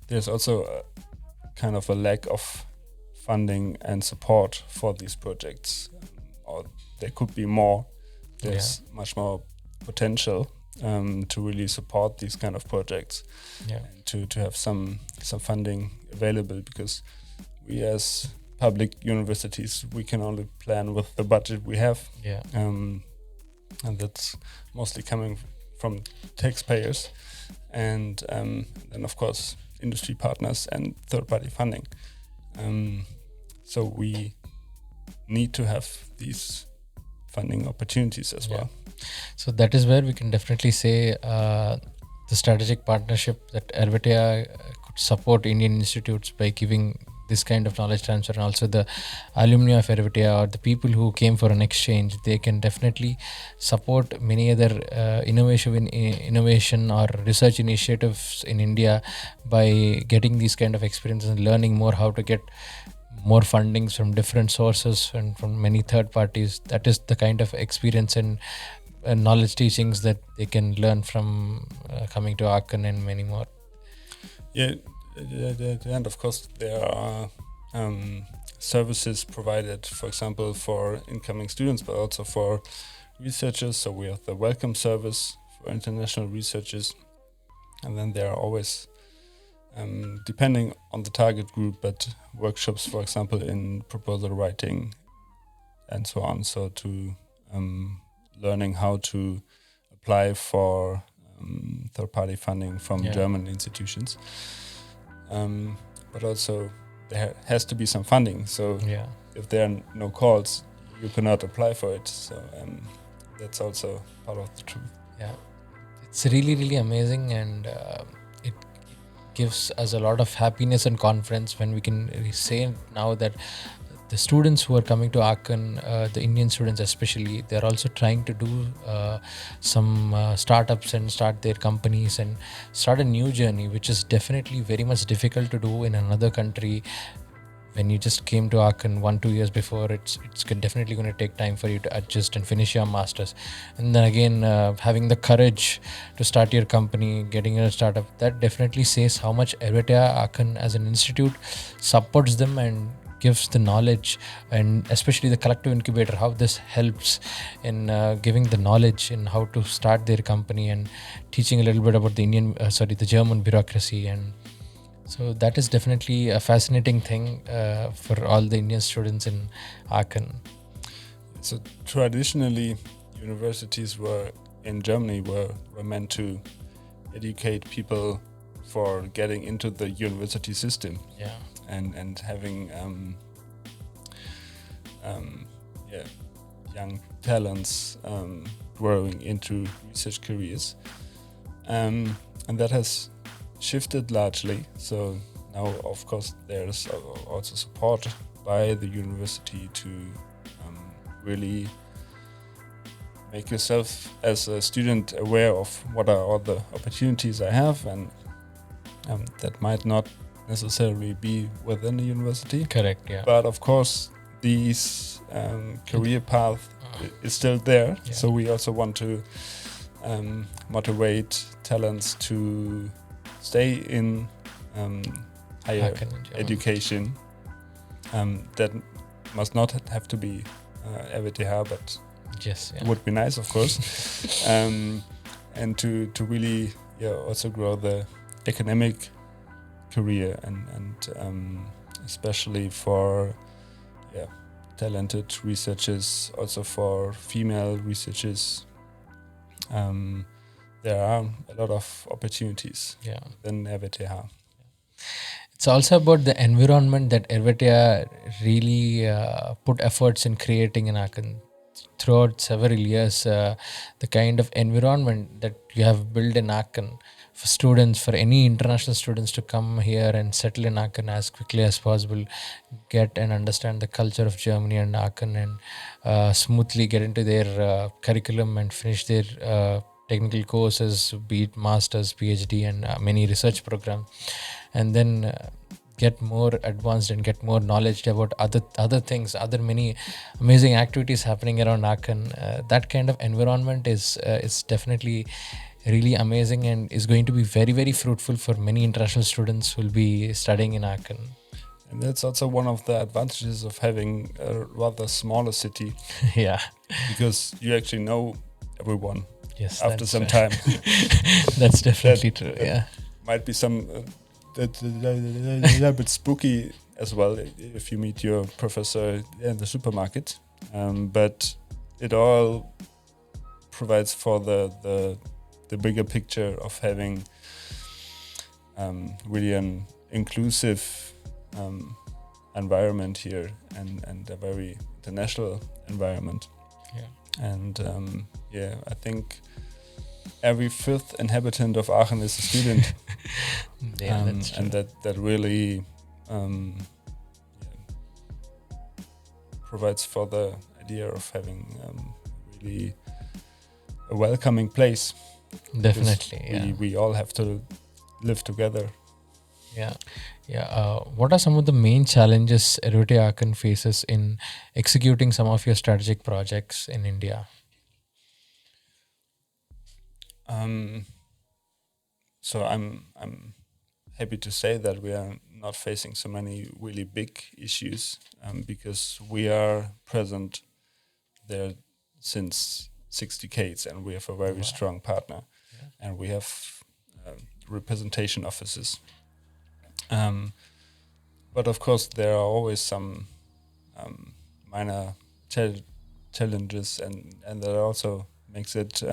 there's also a kind of a lack of funding and support for these projects, or there could be more. There's much more potential to really support these kind of projects, and to have some funding available, because we as public universities, we can only plan with the budget we have, and that's mostly coming from taxpayers, and then of course industry partners and third-party funding. So we need to have these funding opportunities as well. So that is where we can definitely say the strategic partnership that RWTH could support Indian institutes by giving this kind of knowledge transfer, and also the alumni of RWTH or the people who came for an exchange, they can definitely support many other innovation or research initiatives in India by getting these kind of experiences and learning more how to get more fundings from different sources and from many third parties. That is the kind of experience and knowledge teachings that they can learn from coming to Aachen and many more. Yeah, and of course there are services provided, for example, for incoming students, but also for researchers. So we have the welcome service for international researchers, and then there are always, depending on the target group, but workshops, for example, in proposal writing and so on. So to learning how to apply for third-party funding from German institutions. But also there has to be some funding. So if there are no calls, you cannot apply for it. So that's also part of the truth. Yeah, it's really, really amazing, and it gives us a lot of happiness and confidence when we can say now that the students who are coming to Aachen, the Indian students especially, they're also trying to do some startups and start their companies and start a new journey, which is definitely very much difficult to do in another country. When you just came to Aachen 1-2 years before, it's definitely going to take time for you to adjust and finish your masters, and then again having the courage to start your company, getting a startup, that definitely says how much RWTH Aachen as an institute supports them and gives the knowledge, and especially the collective incubator, how this helps in giving the knowledge in how to start their company and teaching a little bit about the German bureaucracy. And so that is definitely a fascinating thing for all the Indian students in Aachen. So traditionally, universities in Germany were meant to educate people for getting into the university system. Yeah. And having young talents growing into research careers, and that has shifted largely. So now, of course, there's also support by the university to really make yourself as a student aware of what are all the opportunities I have, and that might not necessarily be within the university. Correct, yeah. But of course, these career path is still there. Yeah. So we also want to motivate talents to stay in higher education. That must not have to be RWTH, but yes, it would be nice, of course. And to really also grow the academic career and especially for talented researchers, also for female researchers. There are a lot of opportunities in RWTH. It's also about the environment that RWTH really put efforts in creating in Aachen. Throughout several years, the kind of environment that you have built in Aachen for students, for any international students to come here and settle in Aachen as quickly as possible, get and understand the culture of Germany and Aachen, and smoothly get into their curriculum and finish their technical courses, be it masters, PhD, and many research programs, and then get more advanced and get more knowledge about other things, other many amazing activities happening around Aachen. That kind of environment is definitely really amazing and is going to be very, very fruitful for many international students who will be studying in Aachen. And that's also one of the advantages of having a rather smaller city. Yeah. Because you actually know everyone. Yes. After some time. That's definitely true. Yeah. Might be some that's a little bit spooky as well if you meet your professor in the supermarket. But it all provides for the bigger picture of having really an inclusive environment here and a very international environment. Yeah. And I think every fifth inhabitant of Aachen is a student. That's true. And that really provides for the idea of having really a welcoming place. Definitely, we all have to live together. What are some of the main challenges RWTH Aachen faces in executing some of your strategic projects in India? So I'm happy to say that we are not facing so many really big issues because we are present there since 6 decades, and we have a very strong partner, and we have representation offices. But of course, there are always some minor challenges, and that also makes it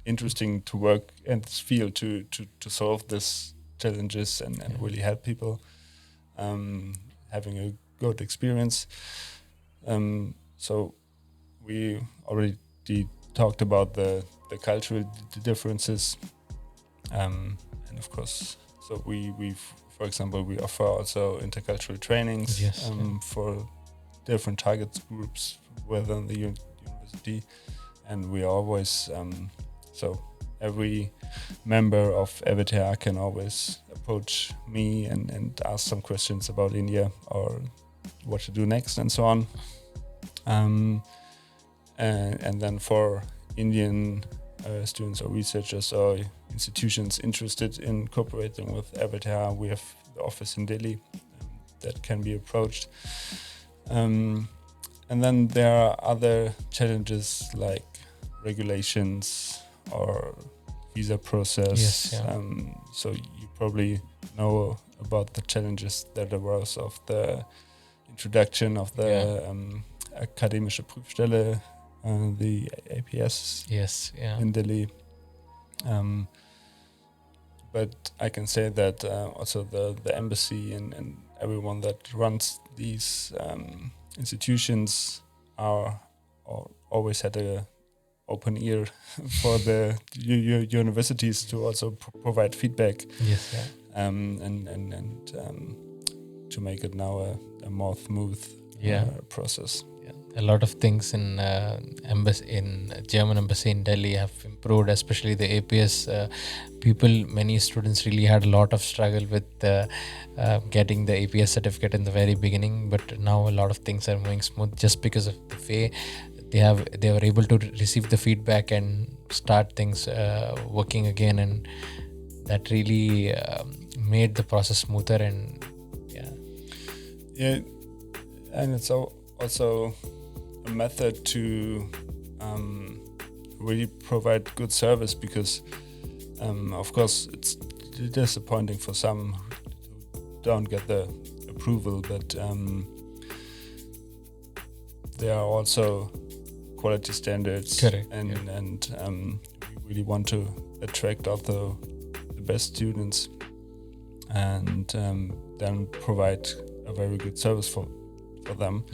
interesting to work in this field to solve these challenges and really help people having a good experience. So we already already talked about the cultural differences, and of course, so we for example, we offer also intercultural trainings for different target groups within the university, and we always so every member of RWTH can always approach me and ask some questions about India or what to do next and so on. And then for Indian students or researchers or institutions interested in cooperating with RWTH, we have the office in Delhi that can be approached. And then there are other challenges like regulations or visa process. So you probably know about the challenges that arose of the introduction of the akademische Prüfstelle, the APS in Delhi. But I can say that also the embassy and everyone that runs these institutions are always had a open ear for the universities to also provide feedback. And to make it now a more smooth process. A lot of things in German embassy in Delhi have improved, especially the APS people. Many students really had a lot of struggle with getting the APS certificate in the very beginning, but now a lot of things are moving smooth just because of the way they were able to receive the feedback and start things working again, and that really made the process smoother. And and it's also a method to really provide good service, because of course it's disappointing for some who don't get the approval, but there are also quality standards. Correct. And we really want to attract all the best students and then provide a very good service for them.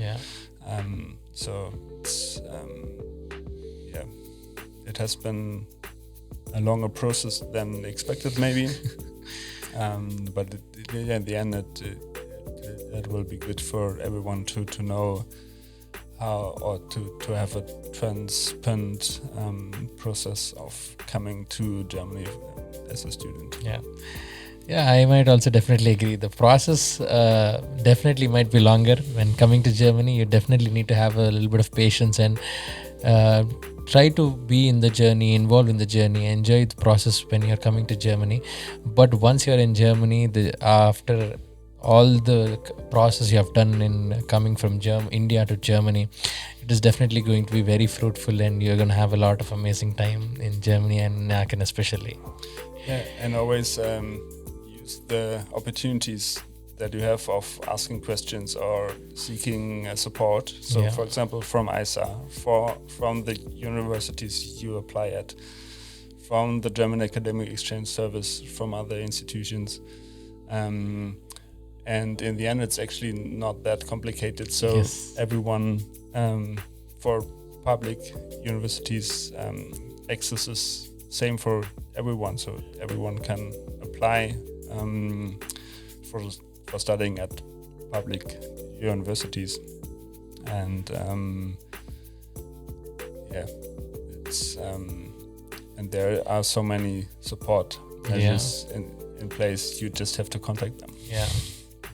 So it's it has been a longer process than expected, maybe. But in the end, it will be good for everyone to know how, or to have a transparent process of coming to Germany as a student. Yeah, I might also definitely agree. The process definitely might be longer. When coming to Germany, you definitely need to have a little bit of patience and try to be in the journey, involved in the journey, enjoy the process when you're coming to Germany. But once you're in Germany, after all the process you have done in coming from India to Germany, it is definitely going to be very fruitful, and you're going to have a lot of amazing time in Germany and Aachen especially. Yeah, and always use the opportunities that you have of asking questions or seeking support. So, for example, from AISA, from the universities you apply at, from the German Academic Exchange Service, from other institutions. And in the end, it's actually not that complicated. So everyone, for public universities, access is same for everyone. So everyone can apply for studying at public universities. And it's and there are so many support measures in place. You just have to contact them.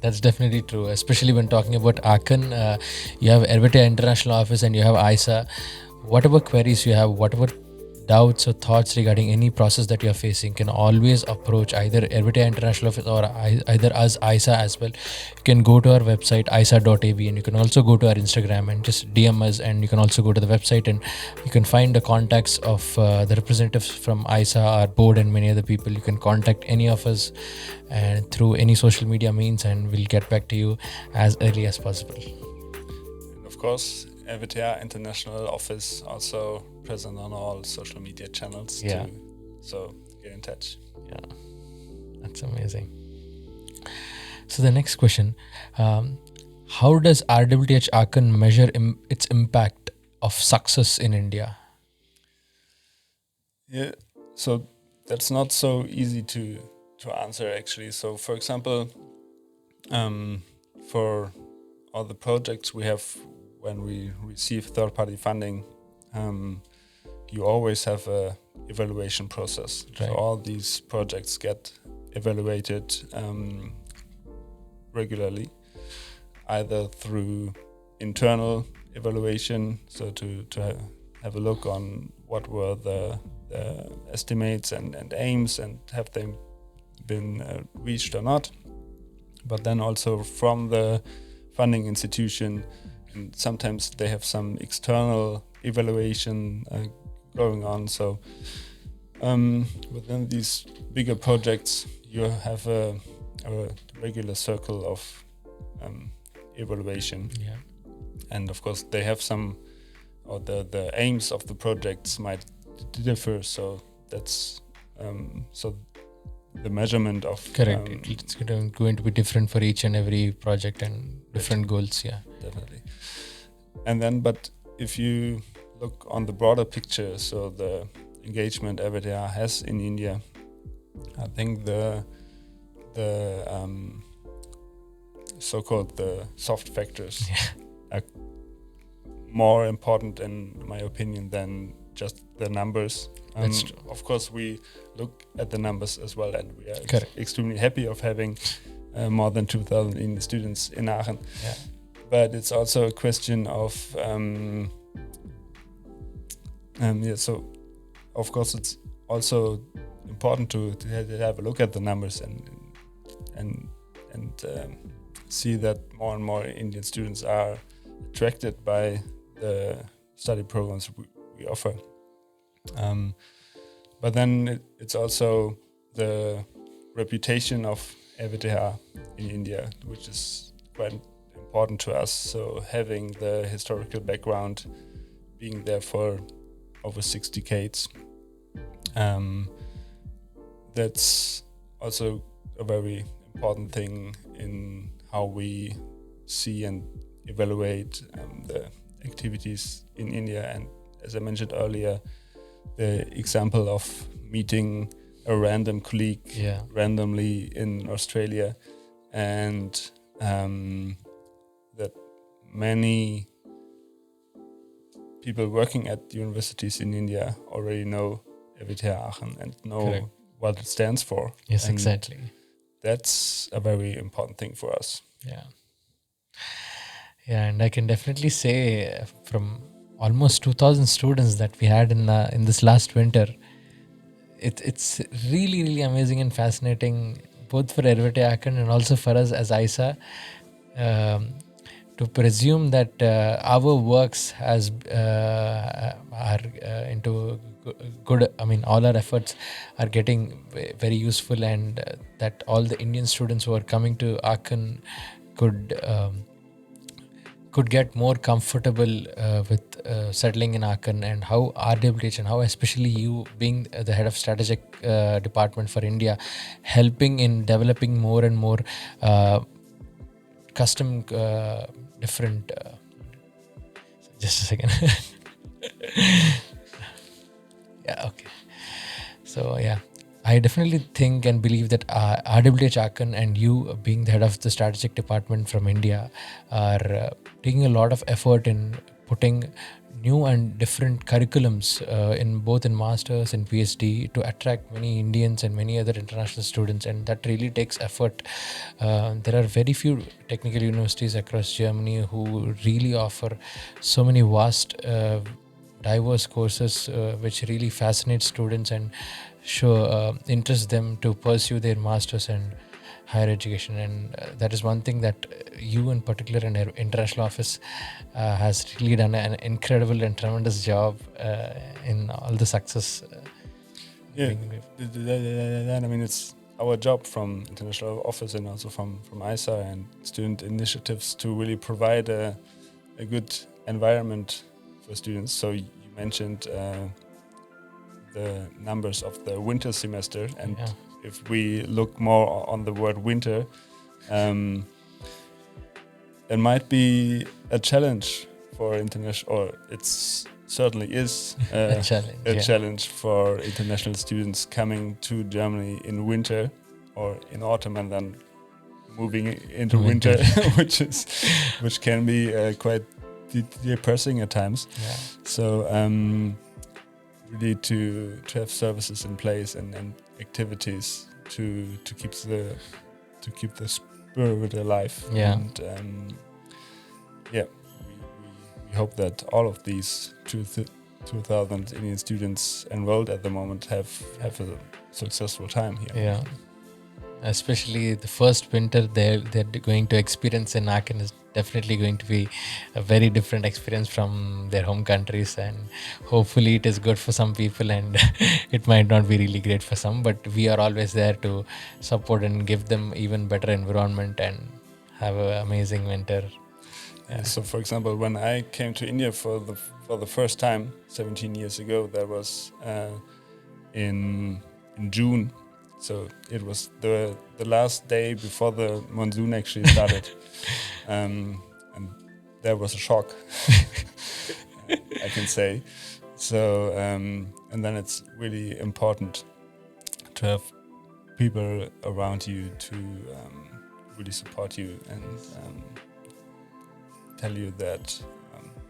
That's definitely true, especially when talking about Aachen. You have RWTH International Office and you have AISA. Whatever queries you have, whatever doubts or thoughts regarding any process that you are facing, can always approach either RWTH International Office or either us, AISA as well. You can go to our website aisa.ab, and you can also go to our Instagram and just DM us, and you can also go to the website and you can find the contacts of the representatives from AISA, our board, and many other people. You can contact any of us and through any social media means, and we'll get back to you as early as possible. And of course, RWTH International Office also present on all social media channels too. So get in touch. That's amazing. So the next question, how does RWTH Aachen measure its impact of success in India? Yeah, so that's not so easy to answer actually. So, for example, for all the projects we have, when we receive third-party funding, you always have a evaluation process. Right. So all these projects get evaluated regularly, either through internal evaluation, so to have a look on what were the estimates and aims, and have they been reached or not, but then also from the funding institution, and sometimes they have some external evaluation going on. So within these bigger projects, you have a regular circle of evaluation. Yeah. And of course, they have some, or the aims of the projects might differ. So that's so the measurement of Correct. It's going to be different for each and every project and different goals. Yeah, definitely. And then, but if you look on the broader picture, so the engagement RWTH has in India, I think the so-called the soft factors are more important, in my opinion, than just the numbers. That's true. Of course, we look at the numbers as well, and we are extremely happy of having more than 2,000 Indian students in Aachen. Yeah. But it's also a question of so of course it's also important to have a look at the numbers and see that more and more Indian students are attracted by the study programs we offer. But then it's also the reputation of RWTH in India, which is quite important to us. So having the historical background, being there for over 6 decades, that's also a very important thing in how we see and evaluate the activities in India. And as I mentioned earlier, the example of meeting a random colleague randomly in Australia, and that many people working at universities in India already know RWTH Aachen and know what it stands for. Yes, and exactly. That's a very important thing for us. Yeah. Yeah, and I can definitely say from almost 2,000 students that we had in this last winter, it's really, really amazing and fascinating, both for RWTH Aachen and also for us as AISA, to presume that our works are into good. I mean, all our efforts are getting very useful, and that all the Indian students who are coming to Aachen could get more comfortable with settling in Aachen, and how RWTH and how especially you being the head of strategic department for India, helping in developing more and more custom different just a second. Okay. So I definitely think and believe that RWTH Aachen and you being the head of the strategic department from India are taking a lot of effort in putting new and different curriculums in both in masters and PhD to attract many Indians and many other international students, and that really takes effort. There are very few technical universities across Germany who really offer so many vast diverse courses which really fascinate students and interest them to pursue their masters and higher education. And that is one thing that you in particular in our international office has really done an incredible and tremendous job in all the success. I mean, it's our job from international office and also from AISA and student initiatives to really provide a good environment for students. So you mentioned the numbers of the winter semester, and if we look more on the word winter, it might be a challenge for international, or it's certainly is A challenge. challenge for international students coming to Germany in winter or in autumn and then moving into winter, which can be quite depressing at times. Yeah. So really to have services in place and activities to keep the spirit alive. Yeah. And we hope that all of these 2,000 Indian students enrolled at the moment have a successful time here. Yeah. Especially the first winter they're going to experience in Aachen is definitely going to be a very different experience from their home countries, and hopefully it is good for some people and it might not be really great for some, but we are always there to support and give them even better environment and have an amazing winter. Yeah. So for example, when I came to India for the first time 17 years ago, that was in June. So it was the last day before the monsoon actually started. And that was a shock, I can say. So, and then it's really important to have people around you to really support you and tell you that,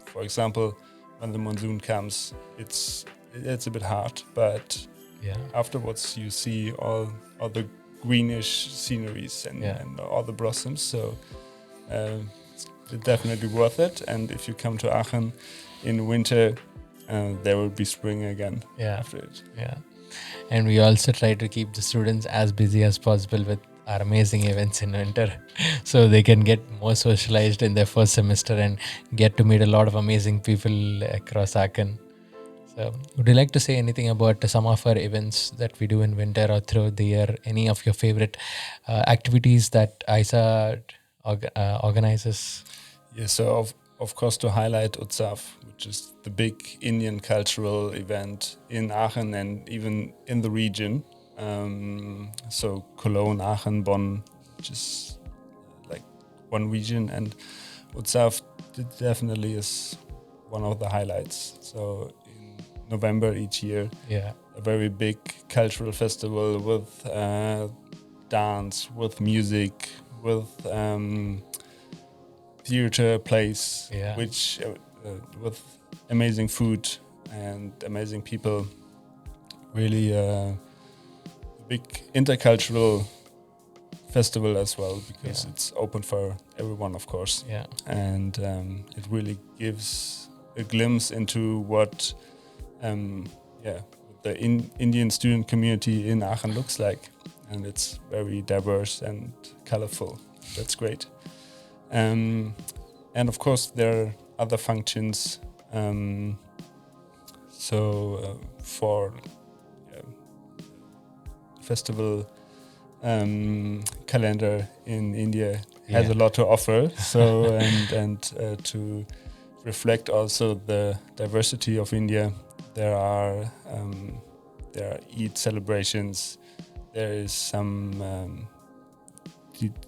for example, when the monsoon comes, it's a bit hard, but afterwards you see all the greenish sceneries and all the blossoms, so it's definitely worth it. And if you come to Aachen in winter, there will be spring again after it. And we also try to keep the students as busy as possible with our amazing events in winter so they can get more socialized in their first semester and get to meet a lot of amazing people across Aachen. So, would you like to say anything about some of our events that we do in winter or throughout the year? Any of your favorite activities that AISA organizes? Yeah, so of course to highlight Utsav, which is the big Indian cultural event in Aachen and even in the region. So Cologne, Aachen, Bonn, which is like one region, and Utsav definitely is one of the highlights. So November each year, a very big cultural festival with dance, with music, with theater plays, which with amazing food and amazing people. Really a big intercultural festival as well, because it's open for everyone, of course. And it really gives a glimpse into what the Indian student community in Aachen looks like, and it's very diverse and colorful. That's great. And of course there are other functions. For festival calendar in India has a lot to offer. So and to reflect also the diversity of India, there are Eid celebrations. There is some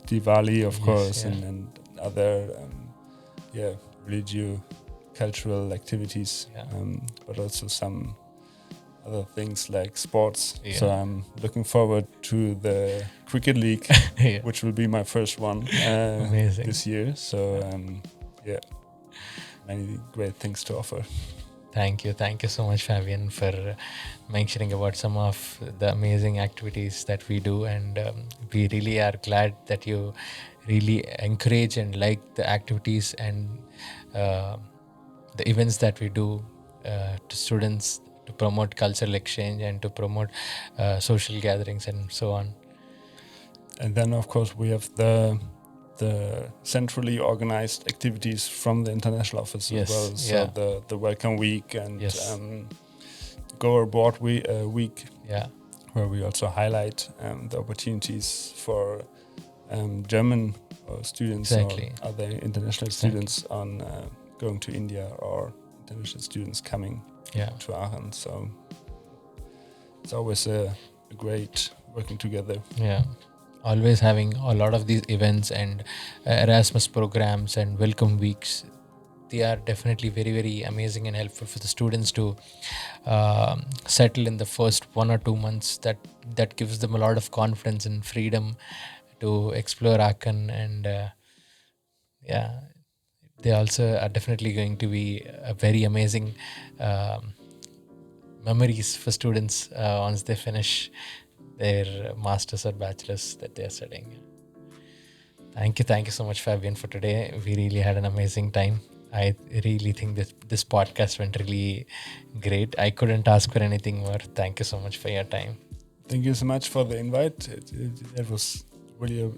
Diwali, of course, and other religious cultural activities, but also some other things like sports. So I'm looking forward to the cricket league, which will be my first one this year. So many great things to offer. Thank you so much, Fabian, for mentioning about some of the amazing activities that we do, and we really are glad that you really encourage and like the activities and the events that we do to students, to promote cultural exchange and to promote social gatherings and so on. And then, of course, we have the centrally organized activities from the international office as well. So the Welcome Week and Go Abroad week, where we also highlight the opportunities for German students or other international students on going to India, or international students coming to Aachen. So it's always a great working together. Always having a lot of these events and Erasmus programs and welcome weeks they are definitely very, very amazing and helpful for the students to settle in the first 1 or 2 months. That gives them a lot of confidence and freedom to explore Aachen, and yeah, they also are definitely going to be a very amazing memories for students once they finish their masters or bachelors that they are studying. Thank you so much, Fabian, for today. We really had an amazing time. I really think that this podcast went really great. I couldn't ask for anything more. Thank you so much for your time. Thank you so much for the invite. It was really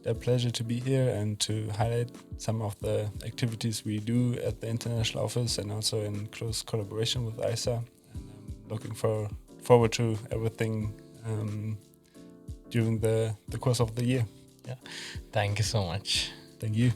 a pleasure to be here and to highlight some of the activities we do at the international office and also in close collaboration with AISA. And I'm looking forward to everything during the course of the year. Yeah. Thank you so much. Thank you.